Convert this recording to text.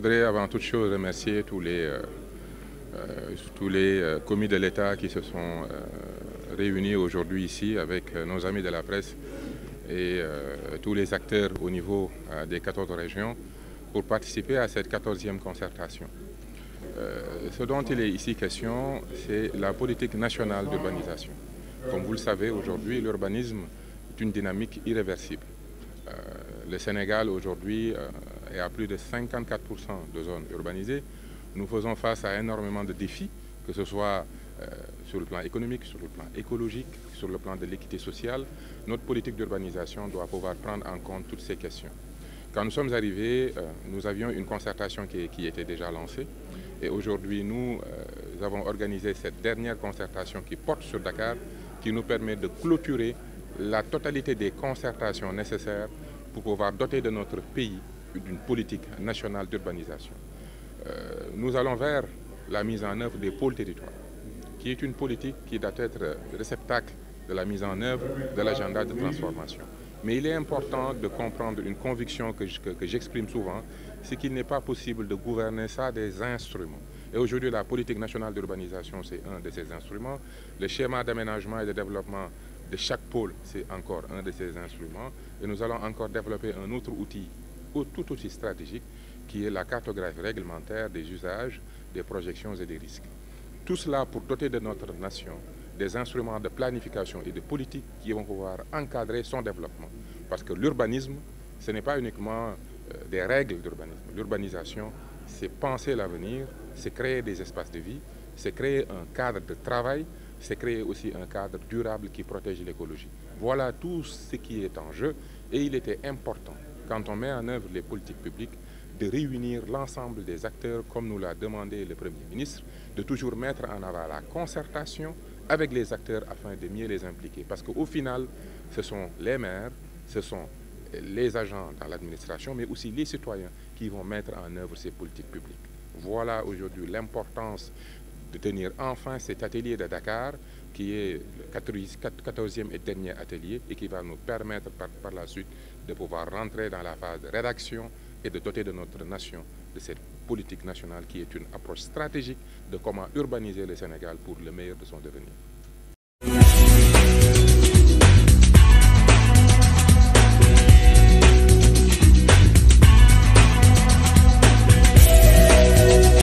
voudrais avant toute chose remercier tous les commis de l'État qui se sont réunis aujourd'hui ici avec nos amis de la presse et tous les acteurs au niveau des 14 régions pour participer à cette 14e concertation. Ce dont il est ici question, c'est la politique nationale d'urbanisation. Comme vous le savez, aujourd'hui, l'urbanisme est une dynamique irréversible. Le Sénégal aujourd'hui est à plus de 54% de zones urbanisées. Nous faisons face à énormément de défis, que ce soit sur le plan économique, sur le plan écologique, sur le plan de l'équité sociale. Notre politique d'urbanisation doit pouvoir prendre en compte toutes ces questions. Quand nous sommes arrivés, nous avions une concertation qui était déjà lancée. Et aujourd'hui, nous avons organisé cette dernière concertation qui porte sur Dakar, qui nous permet de clôturer la totalité des concertations nécessaires pour pouvoir doter de notre pays d'une politique nationale d'urbanisation. Nous allons vers la mise en œuvre des pôles territoires, qui est une politique qui doit être réceptacle de la mise en œuvre de l'agenda de transformation. Mais il est important de comprendre une conviction que j'exprime souvent, c'est qu'il n'est pas possible de gouverner ça des instruments. Et aujourd'hui, la politique nationale d'urbanisation, c'est un de ces instruments. Le schéma d'aménagement et de développement de chaque pôle, c'est encore un de ces instruments. Et nous allons encore développer un autre outil, tout aussi stratégique, qui est la cartographie réglementaire des usages, des projections et des risques. Tout cela pour doter de notre nation des instruments de planification et de politique qui vont pouvoir encadrer son développement. Parce que l'urbanisme, ce n'est pas uniquement des règles d'urbanisme. L'urbanisation, c'est penser l'avenir, c'est créer des espaces de vie, c'est créer un cadre de travail, c'est créer aussi un cadre durable qui protège l'écologie. Voilà tout ce qui est en jeu et il était important, quand on met en œuvre les politiques publiques, de réunir l'ensemble des acteurs, comme nous l'a demandé le Premier ministre, de toujours mettre en avant la concertation avec les acteurs afin de mieux les impliquer. Parce qu'au final, ce sont les maires, ce sont les agents dans l'administration, mais aussi les citoyens qui vont mettre en œuvre ces politiques publiques. Voilà aujourd'hui l'importance de tenir enfin cet atelier de Dakar, qui est le 14e et dernier atelier, et qui va nous permettre par la suite de pouvoir rentrer dans la phase de rédaction et de doter de notre nation de cette politique nationale qui est une approche stratégique de comment urbaniser le Sénégal pour le meilleur de son devenir.